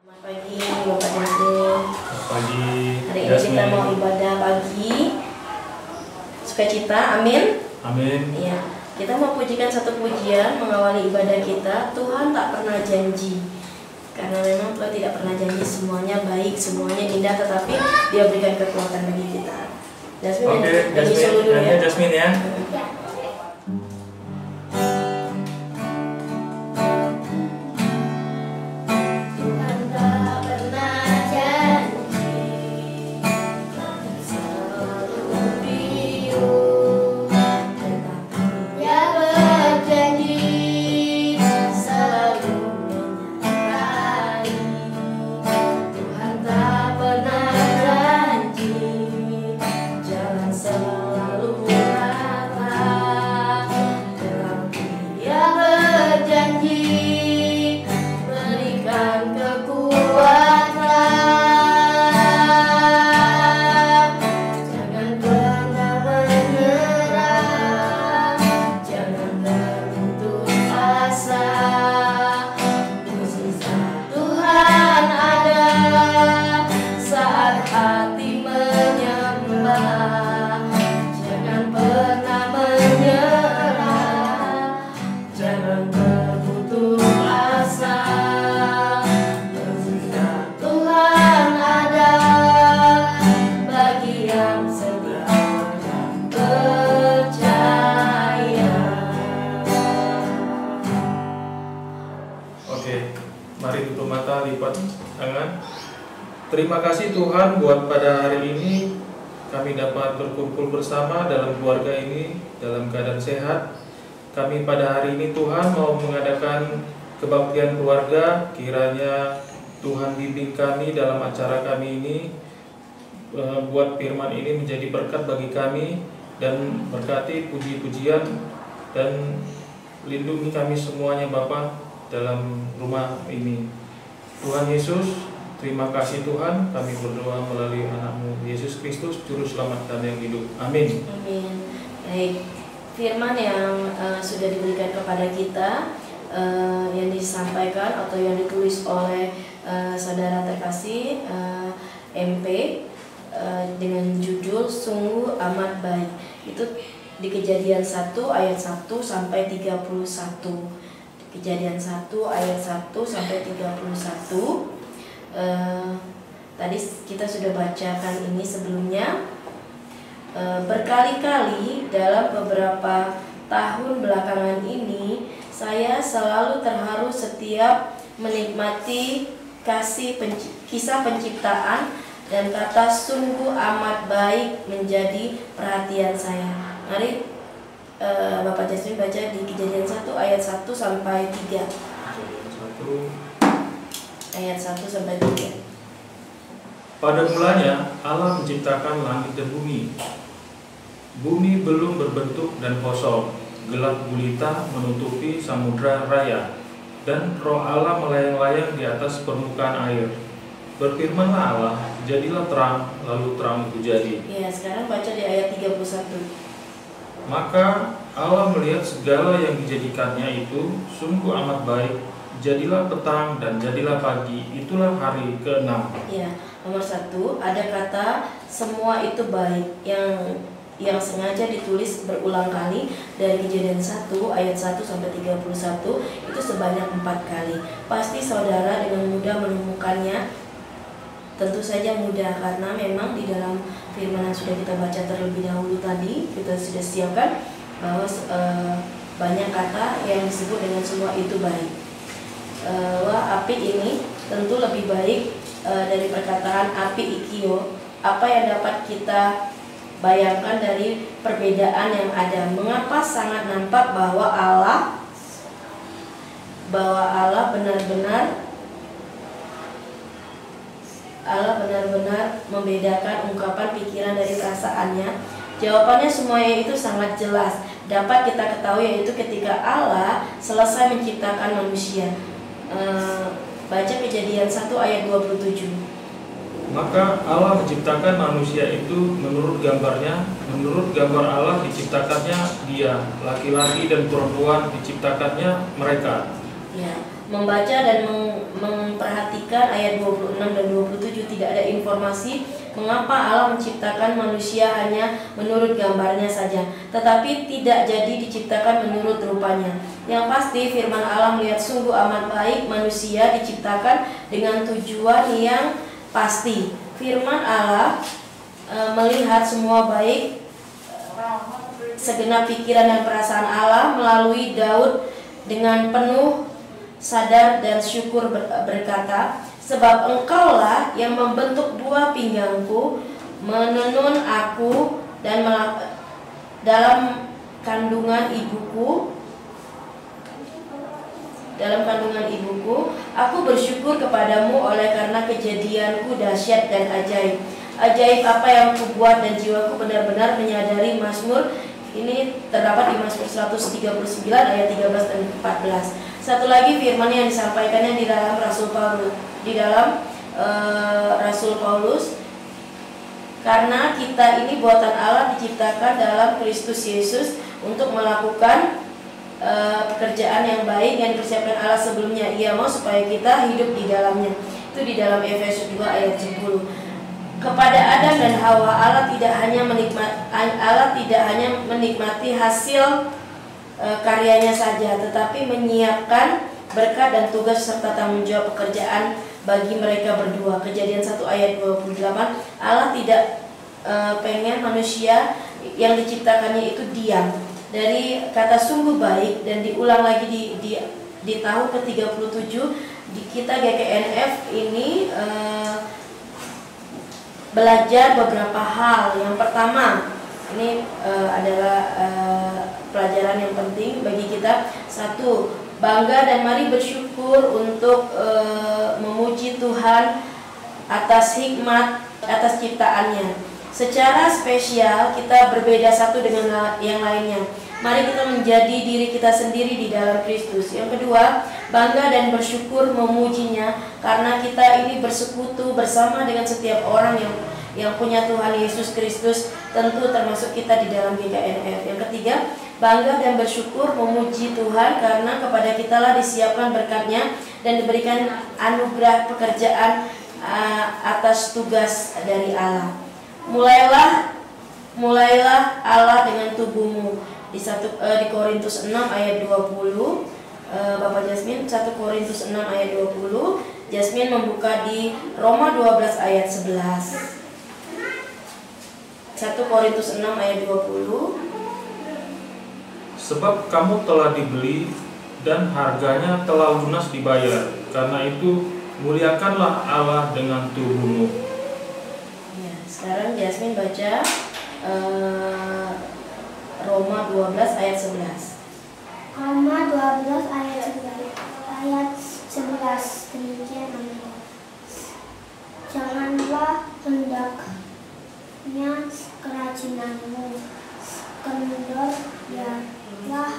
Selamat pagi Bapak Jasmin. Selamat pagi. Hari ini kita mau ibadah pagi. Sukacita, amin. Amin. Ya, kita mau pujikan satu pujian mengawali ibadah kita. Tuhan tak pernah janji. Karena memang Tuhan tidak pernah janji semuanya baik, semuanya indah, tetapi Dia berikan kekuatan bagi kita. Jasmin, Oke, nyanyi solo dulu ya. Jasmin ya. Mari tutup mata, lipat tangan. Terima kasih Tuhan buat pada hari ini kami dapat berkumpul bersama dalam keluarga ini dalam keadaan sehat. Kami pada hari ini Tuhan mau mengadakan kebaktian keluarga. Kiranya Tuhan bimbing kami dalam acara kami ini, buat firman ini menjadi berkat bagi kami, dan berkati puji-pujian dan lindungi kami semuanya Bapa dalam rumah ini. Tuhan Yesus, terima kasih Tuhan, kami berdoa melalui anak-Mu Yesus Kristus, Juru Selamat kami yang hidup. Amin. Amin. Baik, firman yang sudah diberikan kepada kita, yang disampaikan atau yang ditulis oleh saudara terkasih MP, dengan judul Sungguh Amat Baik. Itu di Kejadian 1 ayat 1 sampai 31. Kejadian 1 ayat 1 sampai 31. Tadi kita sudah bacakan ini sebelumnya. Berkali-kali dalam beberapa tahun belakangan ini saya selalu terharu setiap menikmati kisah penciptaan, dan kata sungguh amat baik menjadi perhatian saya. Mari Bapak Jasmin baca di Kejadian 1 ayat 1 sampai 3. Ayat 1 sampai 3. Pada mulanya Allah menciptakan langit dan bumi. Bumi belum berbentuk dan kosong, gelap gulita menutupi samudra raya, dan roh Allah melayang-layang di atas permukaan air. Berfirmanlah Allah, jadilah terang, lalu terang itu jadi. Ya, sekarang baca di ayat 31. Maka Allah melihat segala yang dijadikannya itu sungguh amat baik. Jadilah petang dan jadilah pagi, itulah hari ke-6. Ya, nomor 1 ada kata semua itu baik yang sengaja ditulis berulang kali dari Kejadian 1 ayat 1 sampai 31, itu sebanyak 4 kali. Pasti saudara dengan mudah menemukannya. Tentu saja mudah, karena memang di dalam firman yang sudah kita baca terlebih dahulu tadi, kita sudah siapkan bahwa banyak kata yang disebut dengan semua itu baik. Wah, api ini tentu lebih baik dari perkataan api ikio. Apa yang dapat kita bayangkan dari perbedaan yang ada? Mengapa sangat nampak bahwa Allah benar-benar membedakan ungkapan pikiran dari perasaannya? Jawabannya semuanya itu sangat jelas. Dapat kita ketahui yaitu ketika Allah selesai menciptakan manusia. Baca Kejadian 1 ayat 27. Maka Allah menciptakan manusia itu menurut gambarnya, menurut gambar Allah diciptakannya dia, laki-laki dan perempuan diciptakannya mereka. Ya, membaca dan memperhatikan ayat 26 dan 27 tidak ada informasi mengapa Allah menciptakan manusia hanya menurut gambarnya saja, tetapi tidak jadi diciptakan menurut rupanya. Yang pasti firman Allah melihat sungguh amat baik manusia diciptakan dengan tujuan yang pasti. Firman Allah melihat semua baik segenap pikiran dan perasaan Allah melalui Daud dengan penuh sadar dan syukur berkata, sebab engkaulah yang membentuk buah pinggangku, menenun aku dan dalam kandungan ibuku. Aku bersyukur kepadamu oleh karena kejadianku dahsyat dan ajaib. Ajaib apa yang kubuat dan jiwaku benar-benar menyadari. Mazmur ini terdapat di Mazmur 139 ayat 13 dan 14. Satu lagi firman yang disampaikannya di dalam Rasul Paulus, karena kita ini buatan Allah diciptakan dalam Kristus Yesus untuk melakukan pekerjaan yang baik yang dipersiapkan Allah sebelumnya. Ia mau supaya kita hidup di dalamnya. Itu di dalam Efesus 2 ayat 10. Kepada Adam dan Hawa Allah tidak hanya menikmati hasil karyanya saja, tetapi menyiapkan berkat dan tugas serta tanggung jawab pekerjaan bagi mereka berdua. Kejadian 1 ayat 28. Allah tidak pengen manusia yang diciptakannya itu diam. Dari kata sungguh baik dan diulang lagi di tahun ke-37 di kita GKNF ini belajar beberapa hal. Yang pertama, ini adalah pelajaran yang penting bagi kita. Satu, bangga dan mari bersyukur untuk memuji Tuhan atas hikmat, atas ciptaannya. Secara spesial kita berbeda satu dengan yang lainnya. Mari kita menjadi diri kita sendiri di dalam Kristus. Yang kedua, bangga dan bersyukur memujinya karena kita ini bersekutu bersama dengan setiap orang yang punya Tuhan Yesus Kristus, tentu termasuk kita di dalam GKNF. Yang ketiga, bangga dan bersyukur memuji Tuhan karena kepada kita lah disiapkan berkatnya dan diberikan anugerah pekerjaan atas tugas dari Allah. Mulailah Allah dengan tubuhmu di Korintus 6 ayat 20. Bapak Jasmine, 1 Korintus 6 ayat 20. Jasmine membuka di Roma 12 ayat 11. 1 Korintus 6 ayat 20. Sebab kamu telah dibeli dan harganya telah lunas dibayar. Karena itu muliakanlah Allah dengan tubuhmu. Ya, sekarang Jasmine baca Roma 12 ayat 11. Roma 12 ayat 11 demikian. Janganlah hendaknya kerajinanmu kendor, biarlah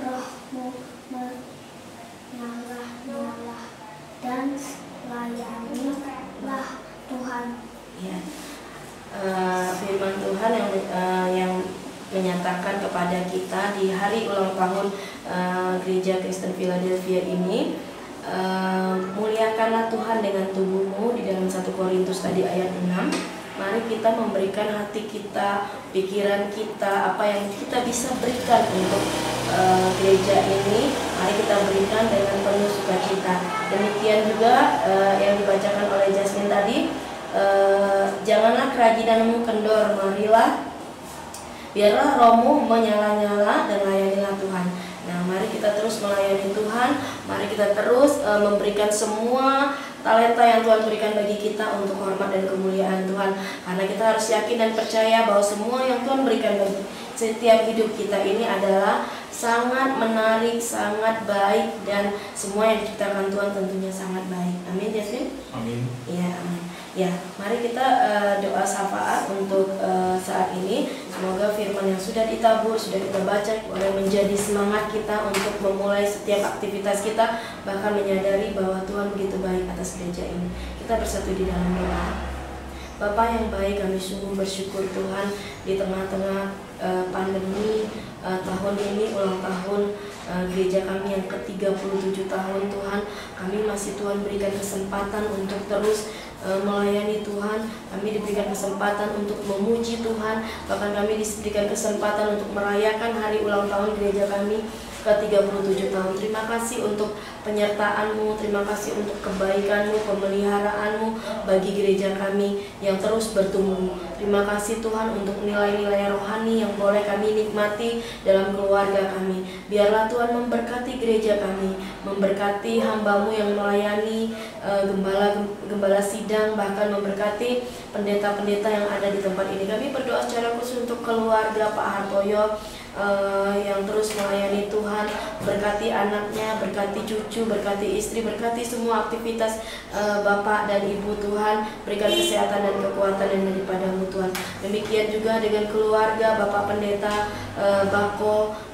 rohmu menyalah dan layanilah Tuhan. Ya. Firman Tuhan yang menyatakan kepada kita di hari ulang tahun Gereja Kristen Philadelphia ini, muliakanlah Tuhan dengan tubuhmu di dalam 1 Korintus tadi ayat 6. Mari kita memberikan hati kita, pikiran kita, apa yang kita bisa berikan untuk gereja ini. Mari kita berikan dengan penuh sukacita. Demikian juga yang dibacakan oleh Jasmine tadi. Janganlah kerajinanmu kendor, marilah biarlah rohmu menyala-nyala dan layanilah Tuhan. Nah, mari kita terus melayani Tuhan. Mari kita terus memberikan semua talenta yang Tuhan berikan bagi kita untuk hormat dan kemuliaan Tuhan. Karena kita harus yakin dan percaya bahwa semua yang Tuhan berikan bagi setiap hidup kita ini adalah sangat menarik, sangat baik, dan semua yang diciptakan Tuhan tentunya sangat baik. Amin, Jasmine? Amin. Ya, amin. Ya, mari kita doa syafaat untuk saat ini. Semoga firman yang sudah ditabur, sudah kita baca, boleh menjadi semangat kita untuk memulai setiap aktivitas kita, bahkan menyadari bahwa Tuhan begitu baik atas gereja ini. Kita bersatu di dalam doa. Bapa yang baik, kami sungguh bersyukur Tuhan di tengah-tengah pandemi tahun ini, ulang tahun gereja kami yang ke-37 tahun Tuhan. Kami masih Tuhan berikan kesempatan untuk terus melayani Tuhan. Kami diberikan kesempatan untuk memuji Tuhan. Bahkan kami diberikan kesempatan untuk merayakan hari ulang tahun gereja kami ke-37 tahun. Terima kasih untuk penyertaan-Mu, terima kasih untuk kebaikan-Mu, pemeliharaanmu bagi gereja kami yang terus bertumbuh. Terima kasih Tuhan untuk nilai-nilai rohani yang boleh kami nikmati dalam keluarga kami. Biarlah Tuhan memberkati gereja kami, memberkati hamba-Mu yang melayani, gembala sidang, bahkan memberkati pendeta-pendeta yang ada di tempat ini. Kami berdoa secara khusus untuk keluarga Pak Hartoyo yang terus melayani Tuhan. Berkati anaknya, berkati cucu, berkati istri, berkati semua aktivitas Bapak dan Ibu Tuhan. Berikan kesehatan dan kekuatan yang daripada-Mu Tuhan. Demikian juga dengan keluarga Bapak Pendeta Bako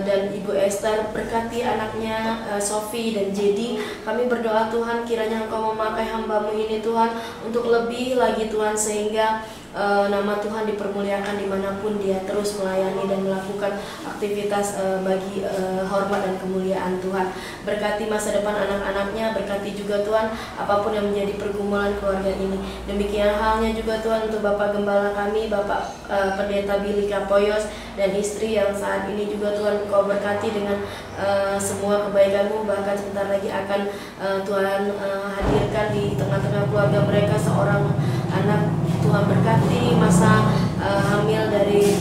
dan Ibu Esther, berkati anaknya Sophie dan Jedi. Kami berdoa Tuhan, kiranya Engkau memakai hamba-Mu ini Tuhan untuk lebih lagi Tuhan, sehingga nama Tuhan dipermuliakan dimanapun dia terus melayani dan melakukan aktivitas bagi hormat dan kemuliaan Tuhan. Berkati masa depan anak-anaknya, berkati juga Tuhan apapun yang menjadi pergumulan keluarga ini. Demikian halnya juga Tuhan untuk Bapak Gembala kami, Bapak Pendeta Billy Kapoyos dan istri yang saat ini juga Tuhan Engkau berkati dengan semua kebaikan-Mu. Bahkan sebentar lagi akan Tuhan hadirkan di tengah-tengah keluarga mereka seorang anak. Tuhan berkati masa hamil dari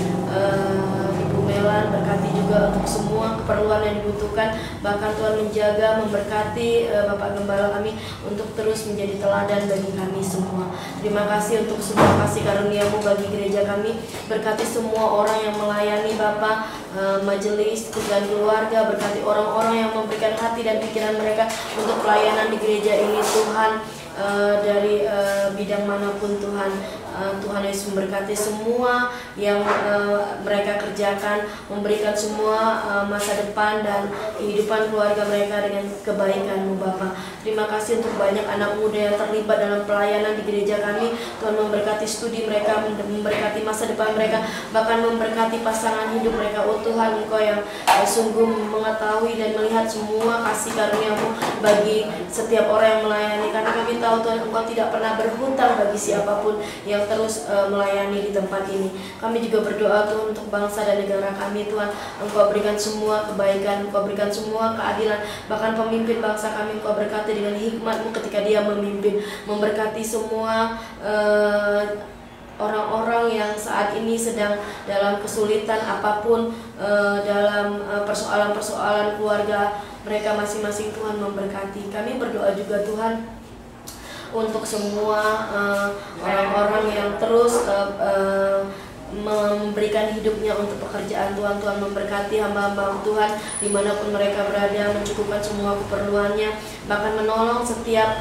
Ibu Melan, berkati juga untuk semua keperluan yang dibutuhkan. Bahkan Tuhan menjaga, memberkati Bapak Gembala kami untuk terus menjadi teladan bagi kami semua. Terima kasih untuk semua kasih karunia-Mu bagi gereja kami. Berkati semua orang yang melayani Bapak, majelis dan keluarga. Berkati orang-orang yang memberikan hati dan pikiran mereka untuk pelayanan di gereja ini Tuhan. Dari bidang manapun Tuhan, Tuhan Yesus memberkati semua yang mereka kerjakan, memberikan semua masa depan dan kehidupan keluarga mereka dengan kebaikan-Mu Bapa. Terima kasih untuk banyak anak muda yang terlibat dalam pelayanan di gereja kami. Tuhan memberkati studi mereka, memberkati masa depan mereka, bahkan memberkati pasangan hidup mereka. Oh Tuhan, Engkau yang sungguh mengetahui dan melihat semua kasih karunia-Mu bagi setiap orang yang melayani. Karena kami tahu Tuhan, Engkau tidak pernah berhutang bagi siapapun yang terus melayani di tempat ini. Kami juga berdoa Tuhan untuk bangsa dan negara kami Tuhan. Engkau berikan semua kebaikan, Engkau berikan semua keadilan. Bahkan pemimpin bangsa kami Engkau berkati dengan hikmat-Mu ketika dia memimpin. Memberkati semua orang-orang yang saat ini sedang dalam kesulitan apapun, dalam persoalan-persoalan keluarga mereka masing-masing. Tuhan memberkati. Kami berdoa juga Tuhan untuk semua orang-orang yang terus memberikan hidupnya untuk pekerjaan Tuhan. Tuhan memberkati hamba-hamba Tuhan dimanapun mereka berada, mencukupkan semua keperluannya, bahkan menolong setiap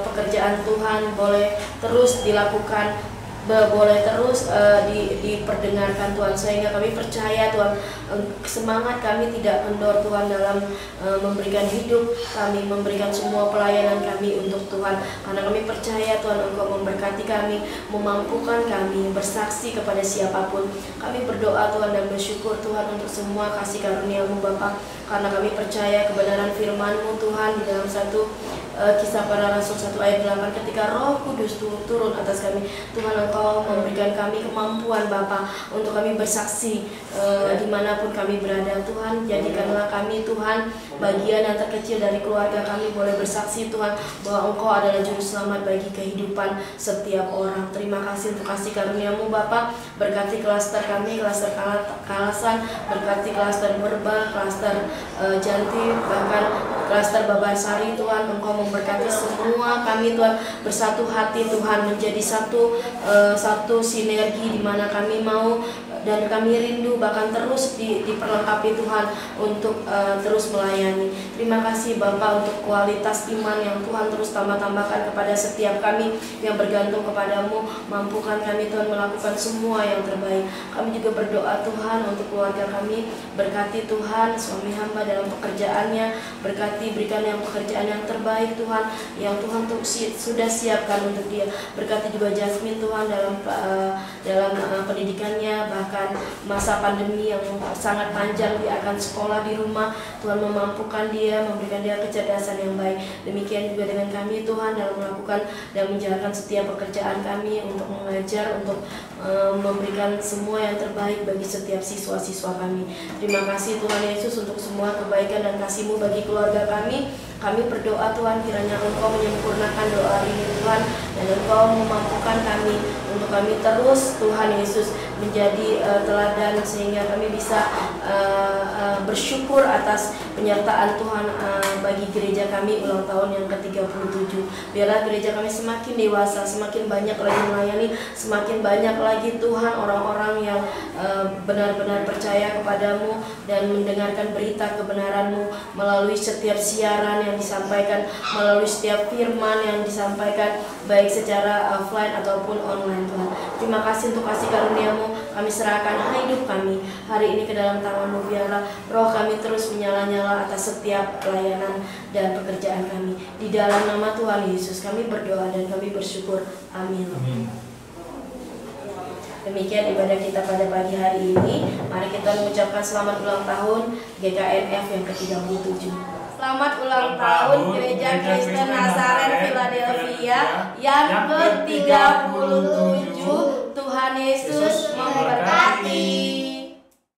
pekerjaan Tuhan boleh terus dilakukan, boleh terus diperdengarkan Tuhan, sehingga kami percaya Tuhan, semangat kami tidak kendor Tuhan dalam memberikan hidup kami, memberikan semua pelayanan kami untuk Tuhan, karena kami percaya Tuhan Engkau memberkati kami, memampukan kami bersaksi kepada siapapun. Kami berdoa Tuhan dan bersyukur Tuhan untuk semua kasih karunia-Mu Bapa, karena kami percaya kebenaran firman-Mu Tuhan di dalam Kisah Para Rasul 1 ayat 8, ketika Roh Kudus turun atas kami, Tuhan Engkau memberikan kami kemampuan Bapa untuk kami bersaksi dimanapun kami berada. Tuhan, jadikanlah kami Tuhan bagian yang terkecil dari keluarga kami boleh bersaksi Tuhan bahwa Engkau adalah juru selamat bagi kehidupan setiap orang. Terima kasih untuk kasih karunia-Mu Bapa. Berkati klaster kami, klaster Kalasan, berkati klaster Berba, klaster Janti, bahkan klaster Babarsari. Tuhan Engkau memberkati semua kami Tuhan, bersatu hati Tuhan, menjadi satu sinergi di mana kami mau dan kami rindu bahkan terus diperlengkapi Tuhan untuk terus melayani. Terima kasih Bapa untuk kualitas iman yang Tuhan terus tambah-tambahkan kepada setiap kami yang bergantung kepadamu. Mampukan kami Tuhan melakukan semua yang terbaik. Kami juga berdoa Tuhan untuk keluarga kami. Berkati Tuhan suami hamba dalam pekerjaannya. Berkati, berikan yang pekerjaan yang terbaik Tuhan, yang Tuhan sudah siapkan untuk dia. Berkati juga Jasmine Tuhan dalam pendidikannya, bahkan akan masa pandemi yang sangat panjang, dia akan sekolah di rumah. Tuhan memampukan dia, memberikan dia kecerdasan yang baik. Demikian juga dengan kami Tuhan, dalam melakukan dan menjalankan setiap pekerjaan kami untuk mengajar, untuk memberikan semua yang terbaik bagi setiap siswa-siswa kami. Terima kasih Tuhan Yesus untuk semua kebaikan dan kasih-Mu bagi keluarga kami. Kami berdoa Tuhan, kiranya Engkau menyempurnakan doa ini Tuhan, dan Engkau memampukan kami untuk kami terus Tuhan Yesus menjadi teladan, sehingga kami bisa bersyukur atas penyertaan Tuhan bagi gereja kami ulang tahun yang ke-37. Biarlah gereja kami semakin dewasa, semakin banyak lagi melayani, semakin banyak lagi Tuhan orang-orang yang benar-benar percaya kepadamu dan mendengarkan berita kebenaran-Mu melalui setiap siaran yang disampaikan, melalui setiap firman yang disampaikan, baik secara offline ataupun online Tuhan. Terima kasih untuk kasih karunia-Mu. Kami serahkan hidup kami hari ini ke dalam tangan-Mu. Biarlah roh kami terus menyala-nyala atas setiap pelayanan dan pekerjaan kami. Di dalam nama Tuhan Yesus kami berdoa dan kami bersyukur. Amin. Amin. Demikian ibadah kita pada pagi hari ini. Mari kita mengucapkan selamat ulang tahun GKNF yang ke-37. Selamat ulang tahun Gereja Kristen Nazaret Philadelphia yang ke-37. Tuhan Yesus memberkati.